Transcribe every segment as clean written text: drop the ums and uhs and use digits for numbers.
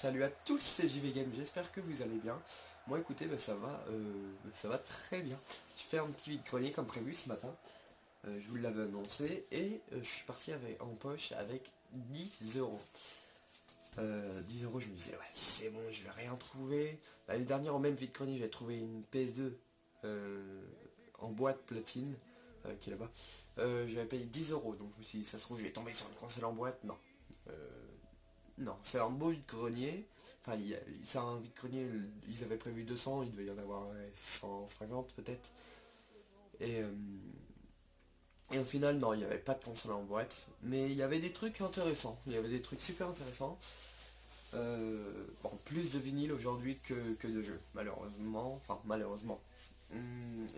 Salut à tous, c'est JV Game, j'espère que vous allez bien. Moi écoutez, ça va très bien. Je fais un petit vide-grenier comme prévu ce matin, je vous l'avais annoncé, et je suis parti en poche avec 10 euros. 10 euros, je me disais, ouais c'est bon, je vais rien trouver. L'année dernière au même vide-grenier, j'ai trouvé une PS2 en boîte platine, qui est là-bas. J'avais payé 10 euros, donc je me suis dit, ça se trouve, je vais tomber sur une console en boîte, non. Non, c'est un beau vide-grenier. Enfin, c'est un vide-grenier, ils avaient prévu 200, il devait y en avoir 150 peut-être. Et, euh, et au final, non, il n'y avait pas de console en boîte. Mais il y avait des trucs intéressants. Il y avait des trucs super intéressants. Bon, plus de vinyle aujourd'hui que de jeux, malheureusement. Enfin, malheureusement.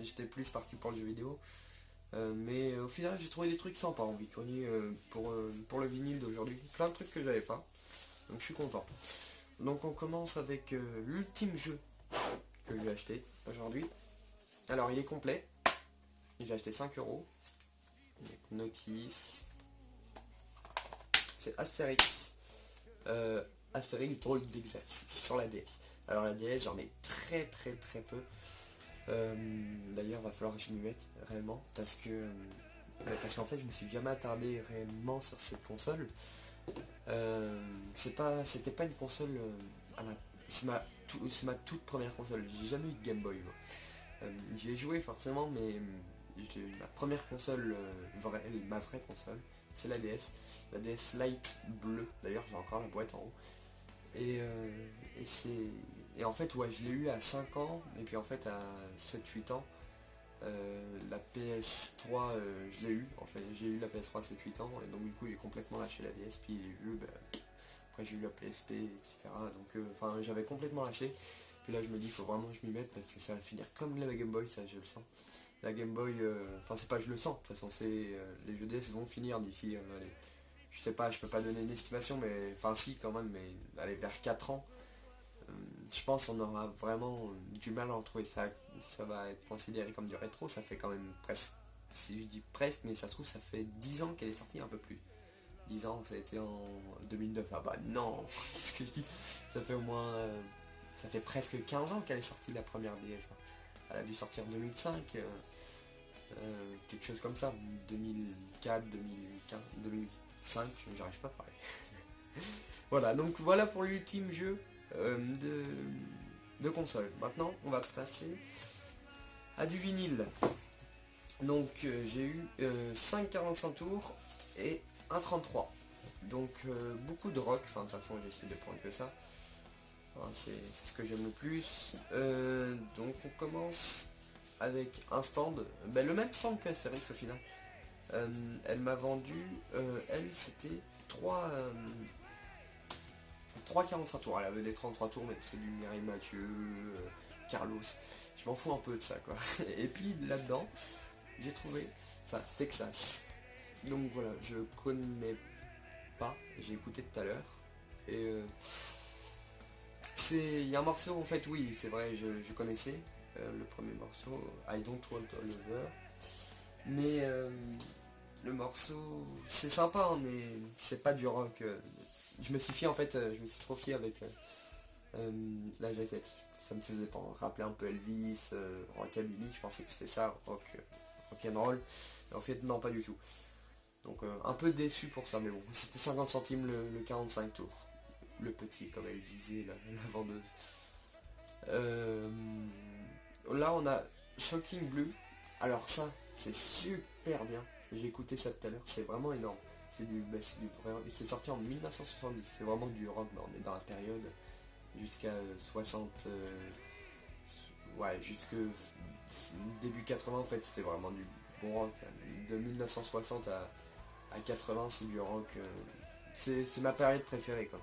J'étais plus parti pour le jeu vidéo. Mais au final, j'ai trouvé des trucs sympas en vide-grenier pour le vinyle d'aujourd'hui. Plein de trucs que j'avais pas. Donc je suis content. Donc on commence avec l'ultime jeu que j'ai acheté aujourd'hui. Alors il est complet. J'ai acheté 5 euros. Notice. C'est Astérix. Astérix drôle d'exercice sur la DS. Alors la DS j'en ai très peu. D'ailleurs va falloir que je m'y mette réellement. Parce qu'en fait je me suis jamais attardé réellement sur cette console. C'était pas une console c'est ma toute première console. J'ai jamais eu de Game Boy moi. J'y ai joué forcément, mais ma première console ma vraie console, c'est la DS Lite bleue. D'ailleurs j'ai encore la boîte en haut. Et, et en fait ouais je l'ai eu à 5 ans, et puis en fait à 7 8 ans. La PS3, je l'ai eu, en fait j'ai eu la PS3 à 7 8 ans, et donc du coup j'ai complètement lâché la DS, puis les jeux, après j'ai eu la PSP, etc. Donc enfin j'avais complètement lâché, puis là je me dis il faut vraiment que je m'y mette, parce que ça va finir comme la Game Boy, ça je le sens. La Game Boy, enfin c'est pas je le sens, de toute façon les jeux DS vont finir d'ici, allez, je sais pas, je peux pas donner une estimation, mais enfin si quand même, mais allez vers 4 ans. Je pense qu'on aura vraiment du mal à en trouver. Ça va être considéré comme du rétro. Ça fait quand même presque, si je dis presque, mais ça se trouve ça fait 10 ans qu'elle est sortie, un peu plus. 10 ans, ça a été en 2009. Ah bah non, qu'est-ce que je dis. Ça fait au moins, ça fait presque 15 ans qu'elle est sortie, la première DS. Elle a dû sortir en 2005, quelque chose comme ça. 2004, 2015, 2005, j'arrive pas à parler. Voilà, donc voilà pour l'ultime jeu de console. Maintenant, on va passer à du vinyle. Donc j'ai eu 5,45 tours et 1,33. Donc beaucoup de rock, enfin de toute façon j'essaie de prendre que ça. Enfin, c'est ce que j'aime le plus. Donc on commence avec un stand, le même stand que Astérix au final. Elle m'a vendu, elle c'était 3,45 tours. Elle avait des 33 tours, mais c'est du Mireille Mathieu, Carlos. Je m'en fous un peu de ça quoi. Et puis là-dedans, j'ai trouvé ça, Texas. Donc voilà, je connais pas, j'ai écouté tout à l'heure. Et il y a un morceau en fait, oui, c'est vrai, je connaissais le premier morceau, I Don't Want a Lover. Mais le morceau, c'est sympa, hein, mais c'est pas du rock. Je me suis fié en fait, je me suis trop fié avec la jaquette. Ça me faisait rappeler un peu Elvis, rockabilly, je pensais que c'était ça, rock'n'roll. Et en fait non, pas du tout. Donc un peu déçu pour ça, mais bon, c'était 50 centimes le 45 tours. Le petit, comme elle disait, la vendeuse. Là on a Shocking Blue. Alors ça, c'est super bien. J'ai écouté ça tout à l'heure, c'est vraiment énorme. C'est sorti en 1970, c'est vraiment du rock, on est dans la période jusqu'à 60, ouais, jusque début 80 en fait, c'était vraiment du bon rock. De 1960 à 80, c'est du rock, c'est ma période préférée quoi.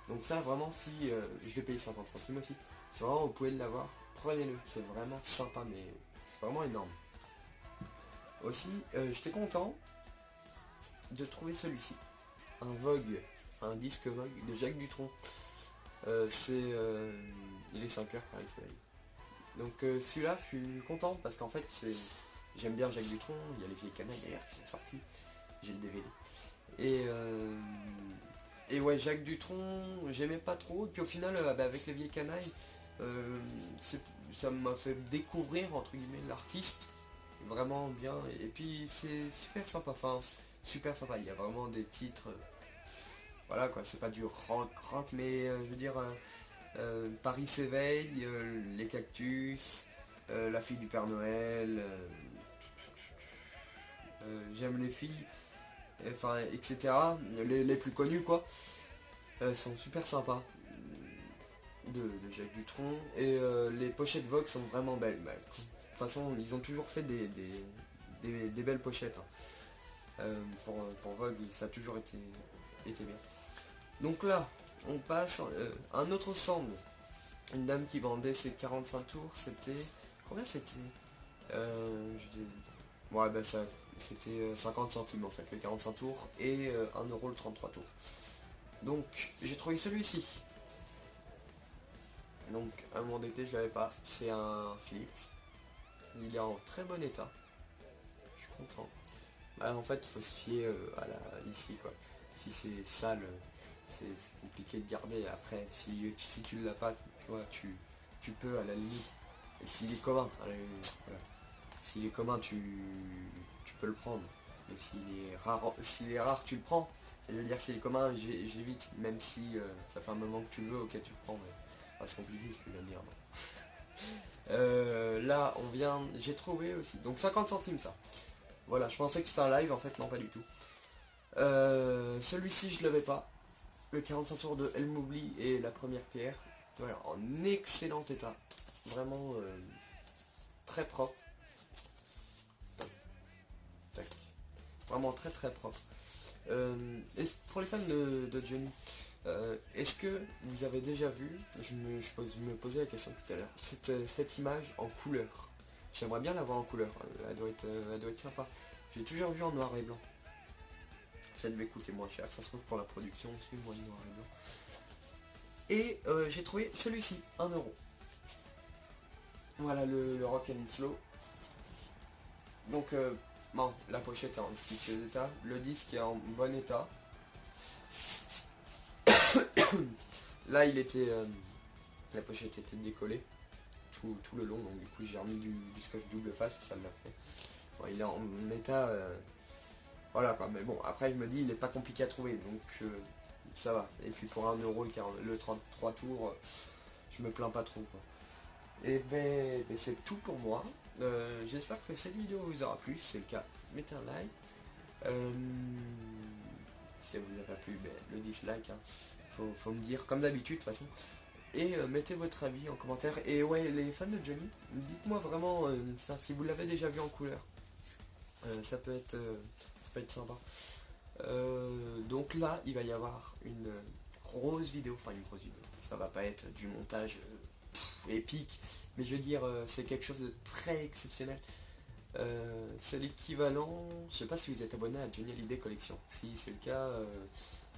Donc ça vraiment, si je vais payer 50 centimes aussi, si vraiment vous pouvez l'avoir, prenez-le, c'est vraiment sympa, mais c'est vraiment énorme. Aussi, j'étais content de trouver celui-ci, un Vogue, un disque Vogue de Jacques Dutronc. Il est 5 heures Paris Soleil. Donc celui-là, je suis content parce qu'en fait, j'aime bien Jacques Dutronc. Il y a les vieilles canailles d'ailleurs qui sont sorties. J'ai le DVD. Et Et ouais, Jacques Dutronc, j'aimais pas trop. Et puis au final, bah, avec Les Vieilles Canailles, euh, ça m'a fait découvrir, entre guillemets, l'artiste. Vraiment bien. Et puis c'est super sympa. Enfin, super sympa. Il y a vraiment des titres. Voilà quoi, c'est pas du rock rock, mais je veux dire, Paris s'éveille, Les Cactus, La fille du Père Noël, J'aime les filles, enfin, etc. Les plus connus quoi, sont super sympas de Jacques Dutronc. Et les pochettes Vogue sont vraiment belles. Bah, de toute façon, ils ont toujours fait des belles pochettes, hein. Pour Vogue, ça a toujours été bien. Donc là, on passe à un autre stand. Une dame qui vendait ses 45 tours, c'était... Combien c'était Ouais, bah ça, c'était 50 centimes en fait, le 45 tours, et 1 € le 33 tours. Donc, j'ai trouvé celui-ci. Donc, à un moment d'été, je l'avais pas. C'est un Philips. Il est en très bon état. Je suis content. Bah, en fait, il faut se fier ici, quoi. Si c'est sale, c'est compliqué de garder. Après, si tu l'as pas, tu vois, tu peux à la limite. Et s'il est commun, à la limite, voilà. S'il est commun, tu peux le prendre. Mais s'il est rare, tu le prends. Je veux dire, s'il est commun, j'évite. Même si ça fait un moment que tu le veux, ok, tu le prends. Mais c'est compliqué ce que je viens de dire. Là, j'ai trouvé aussi. Donc 50 centimes ça. Voilà, je pensais que c'était un live, en fait, non, pas du tout. Celui-ci, je l'avais pas. Le 45 tours de El Moubli et la première pierre. Voilà, en excellent état. Vraiment très propre. Tac. Vraiment très très propre. Pour les fans de Johnny, est-ce que vous avez déjà vu, je me posais la question tout à l'heure, cette image en couleur? J'aimerais bien la voir en couleur, elle doit être sympa. J'ai toujours vu en noir et blanc. Ça devait coûter moins cher, ça se trouve pour la production aussi, moins noir et blanc. Et j'ai trouvé celui-ci, 1 €. Voilà le Rock and Slow. Donc bon, la pochette est en piteux état, le disque est en bon état. Là la pochette était décollée tout le long, donc du coup j'ai remis du scotch double face, ça l'a fait. Bon, il est en état, voilà quoi, mais bon, après je me dis il n'est pas compliqué à trouver, donc ça va. Et puis pour 1 € le 33 tours, je me plains pas trop quoi. Et ben c'est tout pour moi. J'espère que cette vidéo vous aura plu. Si c'est le cas, mettez un like. Si ça vous a pas plu, ben, le dislike, hein. Faut me dire comme d'habitude de toute façon. Et mettez votre avis en commentaire. Et ouais, les fans de Johnny, dites-moi vraiment ça, si vous l'avez déjà vu en couleur. Ça peut être sympa. Donc là, il va y avoir une grosse vidéo, enfin une grosse vidéo. Ça va pas être du montage épique, mais je veux dire, c'est quelque chose de très exceptionnel. C'est l'équivalent, je sais pas si vous êtes abonné à Johnny Hallyday Collection. Si c'est le cas,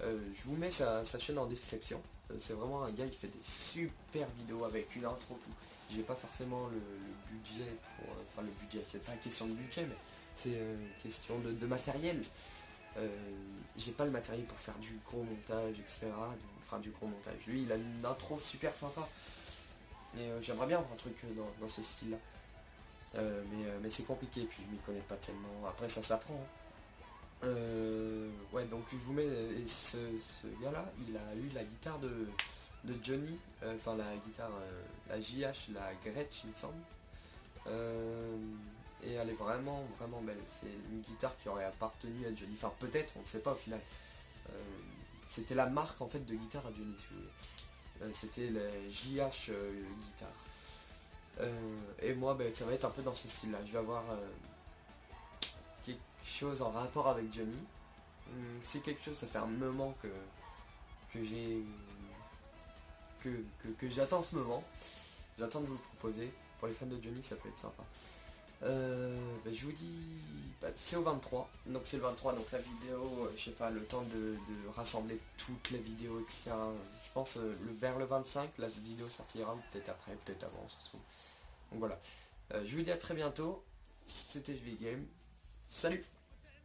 je vous mets sa chaîne en description. C'est vraiment un gars qui fait des super vidéos avec une intro, tout. J'ai pas forcément le budget pour... Enfin le budget, c'est pas une question de budget, mais c'est question de matériel. J'ai pas le matériel pour faire du gros montage, etc. Enfin du gros montage. Lui il a une intro super sympa. Et j'aimerais bien avoir un truc dans ce style là. Mais c'est compliqué, puis je m'y connais pas tellement. Après ça s'apprend, hein. Ouais, donc je vous mets ce gars là, il a eu la guitare de Johnny, enfin la guitare, la JH, la Gretsch il me semble. Et elle est vraiment vraiment belle. C'est une guitare qui aurait appartenu à Johnny, enfin peut-être, on ne sait pas au final. C'était la marque en fait de guitare à Johnny si vous voulez. C'était la JH guitare. Et moi ben, ça va être un peu dans ce style là. Je vais avoir quelque chose en rapport avec Johnny. C'est quelque chose, ça fait un moment que j'ai que j'attends ce moment. J'attends de vous le proposer. Pour les fans de Johnny ça peut être sympa. Ben, je vous dis c'est au 23, donc c'est le 23, donc la vidéo, je sais pas, le temps de rassembler toutes les vidéos, etc. Je pense vers le 25 la vidéo sortira, ou peut-être après, peut-être avant, on se retrouve. Donc voilà, je vous dis à très bientôt. C'était JV Game, salut.